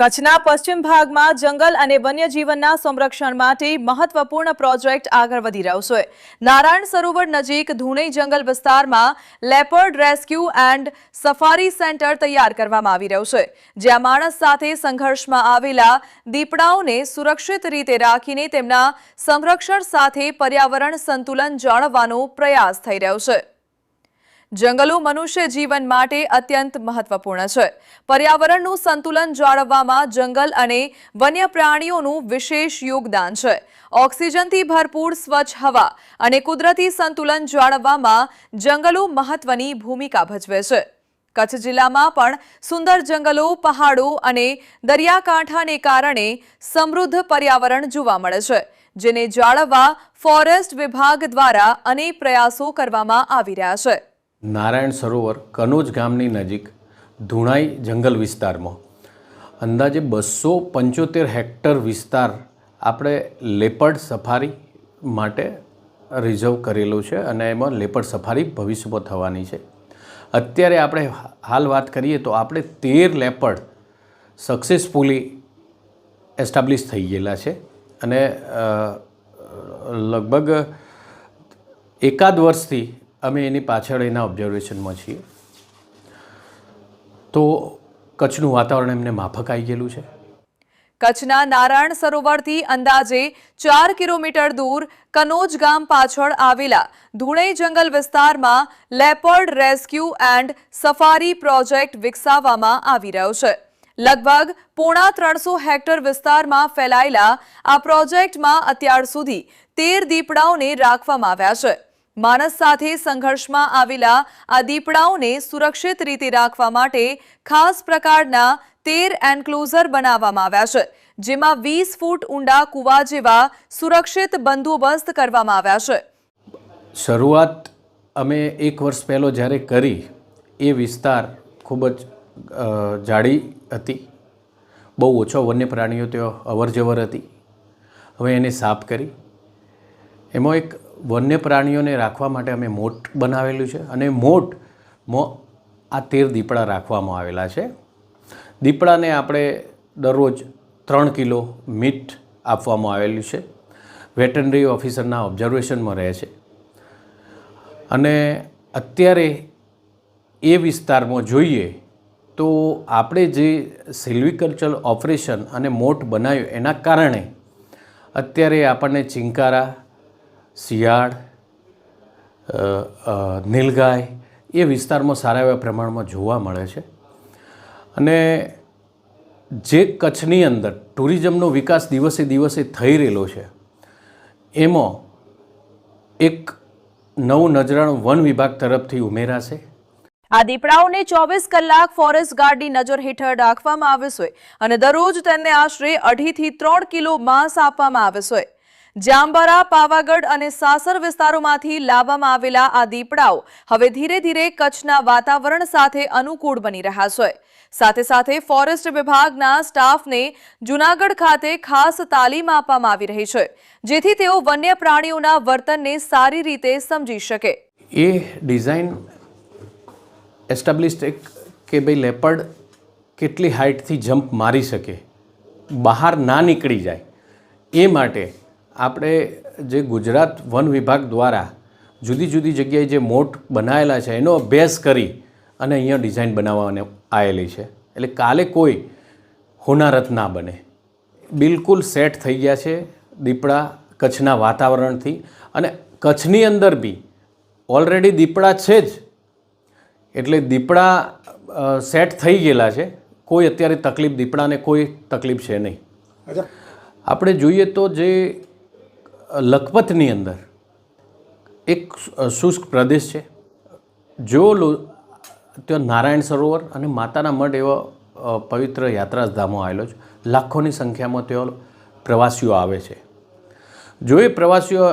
કચ્છના પશ્ચિમ ભાગમાં જંગલ અને વન્યજીવનના સંરક્ષણ માટે મહત્વપૂર્ણ પ્રોજેક્ટ આગળ વધી રહ્યો છે। નારાયણ સરોવર નજીક ધુણઈ જંગલ વિસ્તારમાં leopard rescue and safari centre તૈયાર કરવામાં આવી રહ્યું છે, જ્યાં માણસ સાથે સંઘર્ષમાં આવેલા દીપડાઓને સુરક્ષિત રીતે રાખીને તેમના સંરક્ષણ સાથે પર્યાવરણ સંતુલન જાળવવાનો પ્રયાસ થઈ રહ્યો છે। જંગલો મનુષ્ય જીવન માટે અત્યંત મહત્વપૂર્ણ છે। પર્યાવરણનું સંતુલન જાળવવામાં જંગલ અને વન્ય પ્રાણીઓનું વિશેષ યોગદાન છે। ઓક્સિજનથી ભરપૂર સ્વચ્છ હવા અને કુદરતી સંતુલન જાળવવામાં જંગલો મહત્વની ભૂમિકા ભજવે છે। કચ્છ જિલ્લામાં પણ સુંદર જંગલો, પહાડો અને દરિયાકાંઠાને કારણે સમૃદ્ધ પર્યાવરણ જોવા મળે છે, જેને જાળવવા ફોરેસ્ટ વિભાગ દ્વારા અનેક પ્રયાસો કરવામાં આવી રહ્યા છે। નારાયણ સરોવર કનોજ ગામની નજીક ધુણાઈ જંગલ વિસ્તારમાં અંદાજે 275 હેક્ટર વિસ્તાર આપણે લેપર્ડ સફારી માટે રિઝર્વ કરેલો છે અને એમાં લેપર્ડ સફારી ભવિષ્યમાં થવાની છે। અત્યારે આપણે હાલ વાત કરીએ તો આપણે 13 લેપર્ડ સક્સેસફુલી એસ્ટાબ્લિશ થઈ ગયેલા છે અને લગભગ એકાદ વર્ષથી અમે એની પાછળ એના ઓબ્ઝર્વેશનમાં છીએ। તો કચ્છનું વાતાવરણ એમને માફક આવી ગયેલું છે। કચ્છના નારાયણ સરોવરથી અંદાજે 4 કિલોમીટર દૂર કનોજ ગામ પાછળ આવેલા ધુણઈ જંગલ વિસ્તારમાં leopard rescue and safari project વિકસાવવામાં આવી રહ્યો છે। લગભગ 350 હેક્ટર વિસ્તારમાં ફેલાયેલા આ પ્રોજેક્ટમાં અત્યાર સુધી 13 દીપડાઓને રાખવામાં આવ્યા છે। માણસ સાથે સંઘર્ષમાં આવેલા આ દીપડાઓને સુરક્ષિત રીતે રાખવા માટે ખાસ પ્રકારના 13 એન્ક્લોઝર બનાવવામાં આવ્યા છે, જેમાં 20 ફૂટ ઊંડા કૂવા જેવા સુરક્ષિત બંદોબસ્ત કરવામાં આવ્યા છે। શરૂઆત અમે 1 વર્ષ પહેલો જ્યારે કરી એ વિસ્તાર ખૂબ જ જાડી હતી, બહુ ઓછો વન્ય પ્રાણીઓ ત્યાં અવરજવર હતી। હવે એને સાફ કરી એમાં એક વન્ય પ્રાણીઓને રાખવા માટે અમે મોટ બનાવેલું છે અને મોટમાં આ 13 દીપડા રાખવામાં આવેલા છે। દીપડાને આપણે દરરોજ 3 કિલો મીટ આપવામાં આવેલું છે। વેટરનરી ઓફિસરના ઓબ્ઝર્વેશનમાં રહે છે અને અત્યારે એ વિસ્તારમાં જોઈએ તો આપણે જે સિલ્વિકલ્ચર ઓપરેશન અને મોટ બનાવ્યું એના કારણે અત્યારે આપણને ચિંકારા, શિયાળ, નીલગાય એ વિસ્તારમાં સારા એવા પ્રમાણમાં જોવા મળે છે અને જે કચ્છની અંદર ટુરિઝમનો વિકાસ દિવસે દિવસે થઈ રહેલો છે એમાં એક નવું નજરાણું વન વિભાગ તરફથી ઉમેરાશે। આ દીપડાઓને 24 કલાક ફોરેસ્ટ ગાર્ડની નજર હેઠળ રાખવામાં આવે છે અને દરરોજ તેમને આશરે 2.5 થી 3 કિલો માંસ આપવામાં આવે છે। જાંબરા, પાવાગઢ અને સાસર વિસ્તારોમાંથી લાવવામાં આવેલા આ દીપડાઓ હવે ધીરે ધીરે કચ્છના વાતાવરણ સાથે અનુકૂળ બની રહ્યા છે। સાથે સાથે ફોરેસ્ટ વિભાગના સ્ટાફને જૂનાગઢ ખાતે ખાસ તાલીમ આપવામાં આવી રહી છે, જેથી તેઓ વન્ય પ્રાણીઓના વર્તનને સારી રીતે સમજી શકે। એ ડિઝાઇન એસ્ટાબ્લિશ્ડ કે ભાઈ લેપર્ડ કેટલી હાઇટથી જમ્પ મારી શકે, બહાર ના નીકળી જાય, એ માટે આપણે જે ગુજરાત વન વિભાગ દ્વારા જુદી જુદી જગ્યાએ જે મોટ બનાવેલા છે એનો અભ્યાસ કરી અને અહીંયા ડિઝાઇન બનાવવાની આવેલી છે। એટલે કાલે કોઈ હોનારત ના બને, બિલકુલ સેટ થઈ ગયા છે દીપડા કચ્છના વાતાવરણથી અને કચ્છની અંદર બી ઓલરેડી દીપડા છે જ, એટલે દીપડા સેટ થઈ ગયેલા છે। કોઈ અત્યારે તકલીફ, દીપડાને કોઈ તકલીફ છે નહીં। આપણે જોઈએ તો જે લખપતની અંદર એક શુષ્ક પ્રદેશ છે, જો ત્યાં નારાયણ સરોવર અને માતાના મઢ એવા પવિત્ર યાત્રાધામો આવેલો છે, લાખોની સંખ્યામાં ત્યાં પ્રવાસીઓ આવે છે। જો એ પ્રવાસીઓ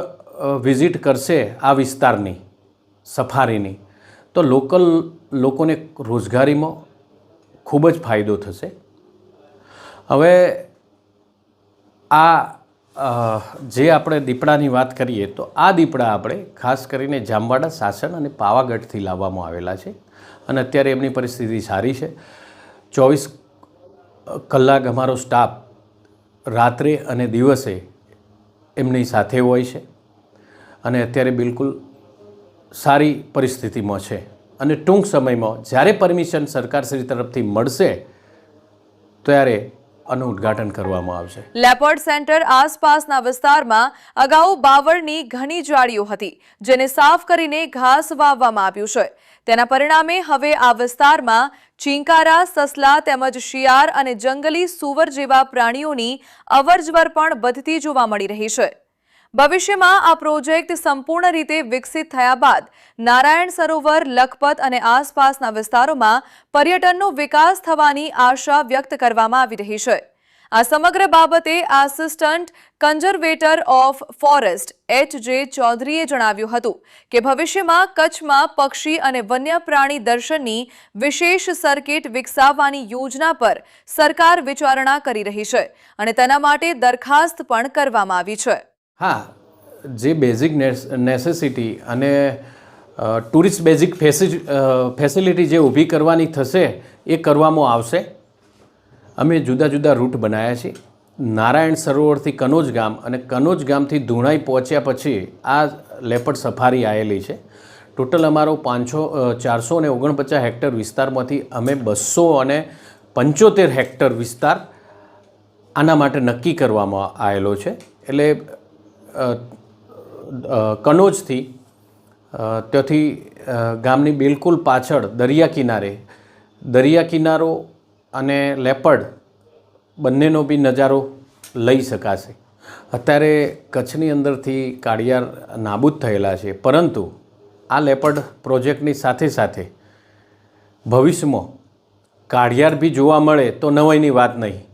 વિઝિટ કરશે આ વિસ્તારની સફારીની તો લોકલ લોકોને રોજગારીમાં ખૂબ જ ફાયદો થશે। હવે આ જે આપણે દીપડાની વાત કરીએ તો આ દીપડા આપણે ખાસ કરીને જામવાડા, સાસણ અને પાવાગઢથી લાવવામાં આવેલા છે અને અત્યારે એમની પરિસ્થિતિ સારી છે। 24 કલાક અમારો સ્ટાફ રાત્રે અને દિવસે એમની સાથે હોય છે અને અત્યારે બિલકુલ સારી પરિસ્થિતિમાં છે અને ટૂંક સમયમાં જ્યારે પરમિશન સરકારશ્રી તરફથી મળશે ત્યારે આનું ઉદ્ઘાટન કરવામાં આવશે. લેપર્ડ સેન્ટર આસપાસના વિસ્તારમાં અગાઉ બાવળની ઘણી જાળીઓ હતી, જેને સાફ કરીને ઘાસ વાવવામાં આવ્યું છે. તેના પરિણામે હવે આ વિસ્તારમાં ચીંકારા, સસલા તેમજ શિયાળ અને જંગલી સુવર જેવા પ્રાણીઓની અવરજવર પણ વધતી જોવા મળી રહી છે. ભવિષ્યમાં આ પ્રોજેક્ટ સંપૂર્ણ રીતે વિકસિત થયા બાદ નારાયણ સરોવર, લખપત અને આસપાસના વિસ્તારોમાં પર્યટનનો વિકાસ થવાની આશા વ્યક્ત કરવામાં આવી રહી છે. આ સમગ્ર બાબતે assistant conservator of forest H.J. ચૌધરીએ જણાવ્યું હતું કે ભવિષ્યમાં કચ્છમાં પક્ષી અને વન્ય પ્રાણી દર્શનની વિશેષ સર્કિટ વિકસાવવાની યોજના પર સરકાર વિચારણા કરી રહી છે અને તેના માટે દરખાસ્ત પણ કરવામાં આવી છે. હા, જે બેઝિક નેસેસિટી અને ટુરિસ્ટ બેઝિક ફેસિલિટી જે ઊભી કરવાની થશે એ કરવામાં આવશે. અમે જુદા જુદા રૂટ બનાવ્યા છે. નારાયણ સરોવરથી કનોજ ગામ અને કનોજ ગામથી ધુણાઈ પહોંચ્યા પછી આ લેપર્ડ સફારી આવેલી છે. ટોટલ અમારો 449 હેક્ટર વિસ્તારમાંથી અમે 275 હેક્ટર વિસ્તાર આના માટે નક્કી કરવામાં આવેલો છે. એટલે કનોજથી ત્યાંથી ગામની બિલકુલ પાછળ દરિયા કિનારો અને લેપર્ડ બંનેનો બી નજારો લઈ શકાશે. અત્યારે કચ્છની અંદરથી કાળિયાર નાબૂદ થયેલા છે, પરંતુ આ લેપર્ડ પ્રોજેક્ટની સાથે સાથે ભવિષ્યમાં કાળિયાર બી જોવા મળે તો નવાઈની વાત નહીં.